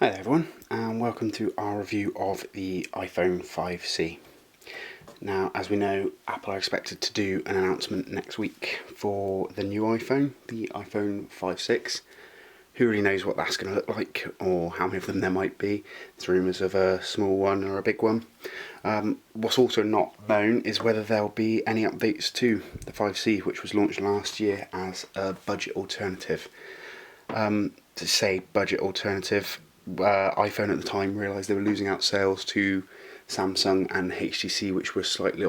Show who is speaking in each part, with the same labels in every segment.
Speaker 1: Hi there everyone, and welcome to our review of the iPhone 5C. Now, as we know, Apple are expected to do an announcement next week for the new iPhone, the iPhone 5.6. Who really knows what that's going to look like, or how many of them there might be. There's rumours of a small one or a big one. What's also not known is whether there'll be any updates to the 5C, which was launched last year as a budget alternative. To say budget alternative, iPhone at the time realised they were losing out sales to Samsung and HTC, which were slightly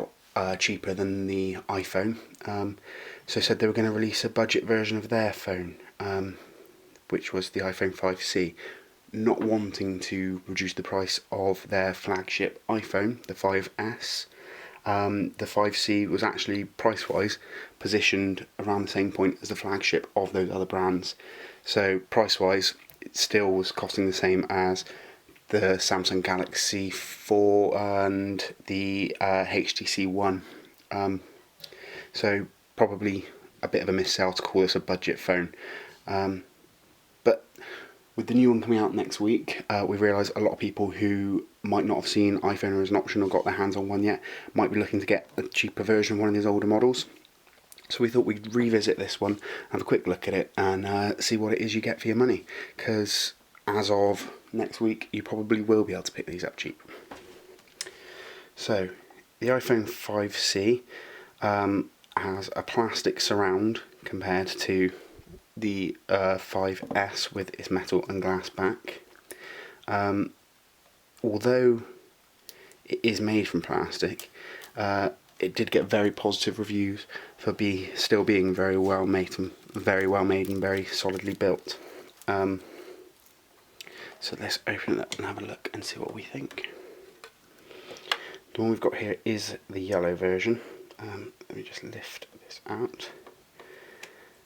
Speaker 1: cheaper than the iPhone. So said they were going to release a budget version of their phone, which was the iPhone 5C, not wanting to reduce the price of their flagship iPhone, the 5S. The 5C was actually price-wise positioned around the same point as the flagship of those other brands. So price-wise, it still was costing the same as the Samsung Galaxy 4 and the HTC One. So probably a bit of a missell to call this a budget phone. But with the new one coming out next week, we realise a lot of people who might not have seen iPhone as an option or got their hands on one yet might be looking to get a cheaper version of one of these older models. So we thought we'd revisit this one, have a quick look at it, and see what it is you get for your money. Because as of next week, you probably will be able to pick these up cheap. So the iPhone 5C has a plastic surround compared to the 5S with its metal and glass back. Although it is made from plastic, it did get very positive reviews for still being very well made and very solidly built. So let's open it up and have a look and see what we think. The one we've got here is the yellow version. Let me just lift this out.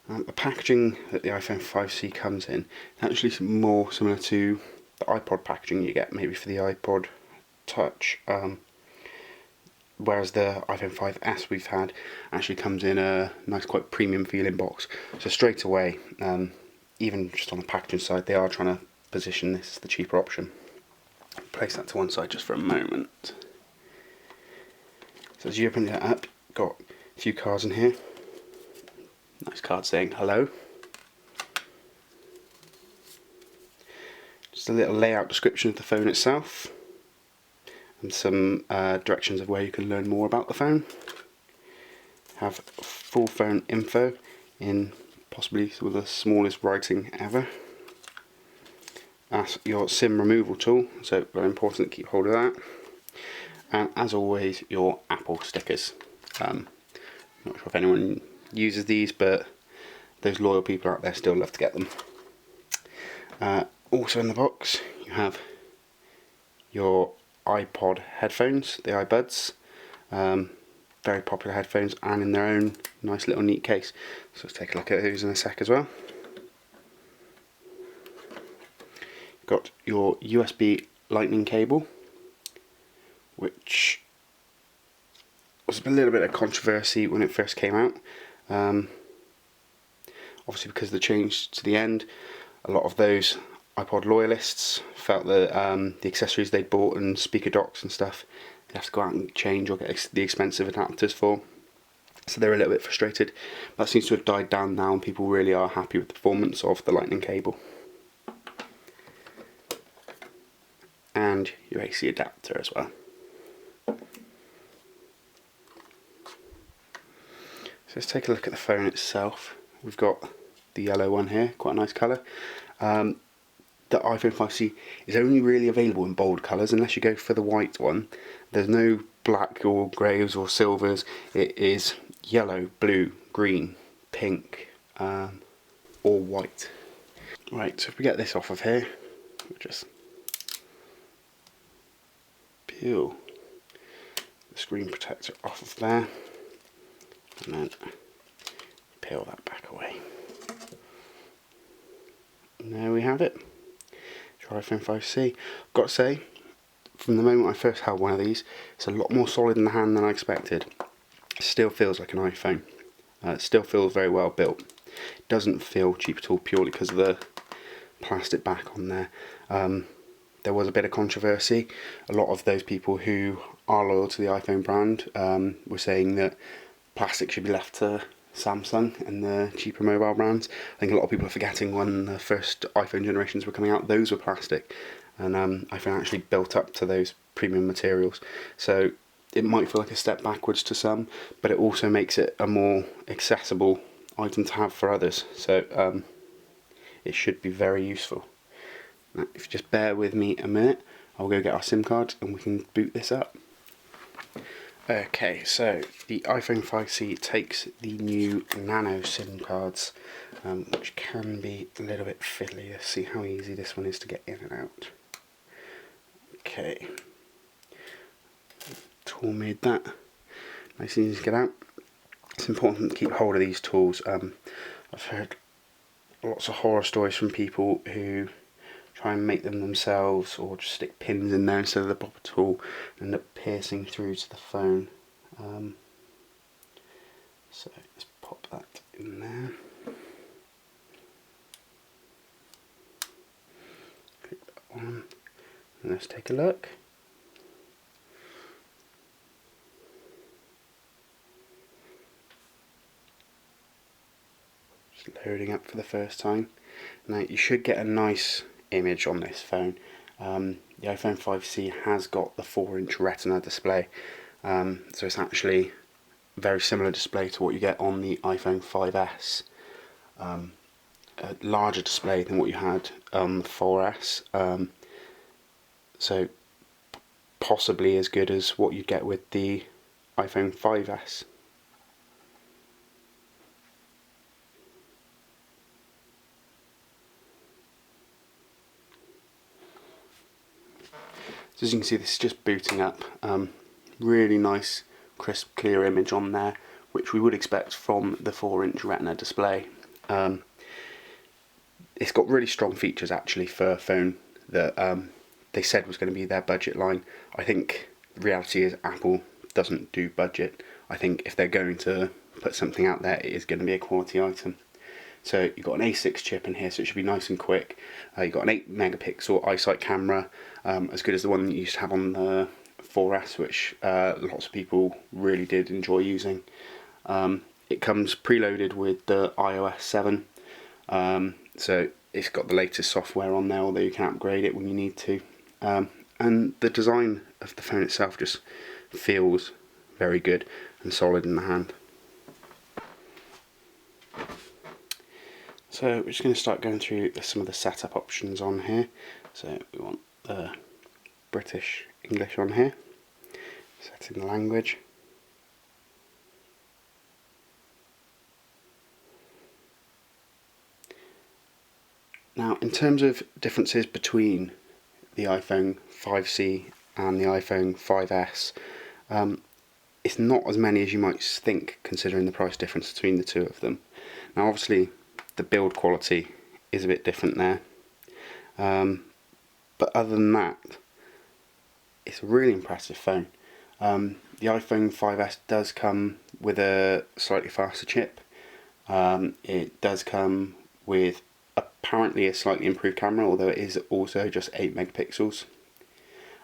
Speaker 1: The packaging that the iPhone 5C comes in is actually more similar to the iPod packaging you get maybe for the iPod Touch, whereas the iPhone 5S we've had actually comes in a nice, quite premium feeling box. So straight away, even just on the packaging side, they are trying to position this as the cheaper option. Place that to one side just for a moment. So as you open it up, got a few cards in here. Nice card saying hello. Just a little layout description of the phone itself, and some directions of where you can learn more about the phone. Have full phone info in possibly some of the smallest writing ever. That's your SIM removal tool, so very important to keep hold of that. And as always, your Apple stickers. Not sure if anyone uses these, but those loyal people out there still love to get them. Also in the box, you have your iPod headphones, the iBuds. Very popular headphones, and in their own nice little neat case. So let's take a look at those in a sec as well. Got your USB lightning cable, which was a little bit of controversy when it first came out. Obviously because of the change to the end, a lot of those iPod loyalists felt that the accessories they'd bought and speaker docks and stuff, they'd have to go out and change or get the expensive adapters for. So they're a little bit frustrated. That seems to have died down now, and people really are happy with the performance of the lightning cable. And your AC adapter as well. So let's take a look at the phone itself. We've got the yellow one here, quite a nice colour. The iPhone 5C is only really available in bold colours unless you go for the white one. There's no black or greys or silvers. It is yellow, blue, green, pink, or white. Right, so if we get this off of here, we'll just peel the screen protector off of there, and then peel that back away. And there we have it. Your iPhone 5C. I've got to say, from the moment I first held one of these, it's a lot more solid in the hand than I expected. It still feels like an iPhone. It still feels very well built. It doesn't feel cheap at all, purely because of the plastic back on there. there was a bit of controversy. A lot of those people who are loyal to the iPhone brand were saying that plastic should be left to Samsung and the cheaper mobile brands. I think a lot of people are forgetting when the first iPhone generations were coming out, those were plastic, and iPhone actually built up to those premium materials. So it might feel like a step backwards to some, but it also makes it a more accessible item to have for others. So it should be very useful. Now, if you just bear with me a minute, I'll go get our SIM cards and we can boot this up. Okay, so the iPhone 5C takes the new nano SIM cards, which can be a little bit fiddly. Let's see how easy this one is to get in and out. Okay, tool made that nice and easy to get out. It's important to keep hold of these tools. I've heard lots of horror stories from people who try and make them themselves or just stick pins in there instead of the proper tool and end up piercing through to the phone. So let's pop that in there. Click that on and let's take a look. Just loading up for the first time. Now you should get a nice image on this phone. The iPhone 5C has got the 4-inch Retina display, so it's actually a very similar display to what you get on the iPhone 5S. A larger display than what you had on the 4S, so possibly as good as what you get with the iPhone 5S. So as you can see, this is just booting up. Really nice, crisp, clear image on there, which we would expect from the 4-inch Retina display. It's got really strong features actually for a phone that they said was going to be their budget line. I think the reality is Apple doesn't do budget. I think if they're going to put something out there, it is going to be a quality item. So you've got an A6 chip in here, so it should be nice and quick. You've got an 8 megapixel iSight camera, as good as the one that you used to have on the 4S, which lots of people really did enjoy using. It comes preloaded with the iOS 7, so it's got the latest software on there, although you can upgrade it when you need to. And the design of the phone itself just feels very good and solid in the hand. So we're just going to start going through some of the setup options on here. So we want the British English on here, setting the language. Now in terms of differences between the iPhone 5C and the iPhone 5S, it's not as many as you might think considering the price difference between the two of them. Now obviously the build quality is a bit different there, but other than that, it's a really impressive phone. The iPhone 5S does come with a slightly faster chip. It does come with apparently a slightly improved camera, although it is also just 8 megapixels,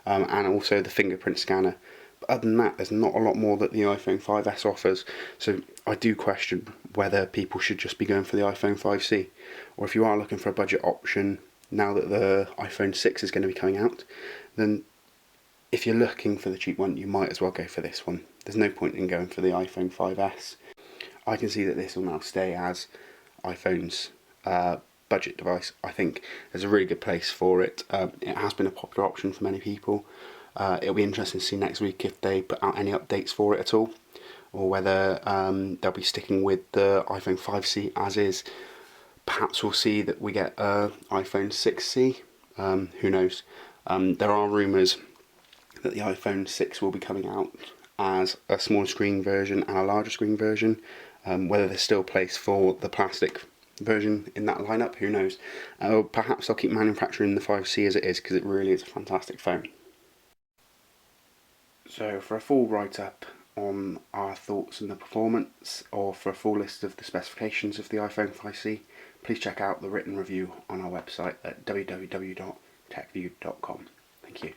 Speaker 1: and also the fingerprint scanner. But other than that, there's not a lot more that the iPhone 5S offers, so I do question whether people should just be going for the iPhone 5C, or if you are looking for a budget option now that the iPhone 6 is going to be coming out, then if you're looking for the cheap one, you might as well go for this one. There's no point in going for the iPhone 5S. I can see that this will now stay as iPhone's budget device. I think there's a really good place for it. It has been a popular option for many people. It'll be interesting to see next week if they put out any updates for it at all, or whether they'll be sticking with the iPhone 5C as is. Perhaps we'll see that we get an iPhone 6C, who knows. There are rumours that the iPhone 6 will be coming out as a smaller screen version and a larger screen version. Whether there's still place for the plastic version in that lineup, who knows. Perhaps they'll keep manufacturing the 5C as it is, because it really is a fantastic phone. So for a full write-up on our thoughts on the performance, or for a full list of the specifications of the iPhone 5C, please check out the written review on our website at www.techguide.com. techview.com. Thank you.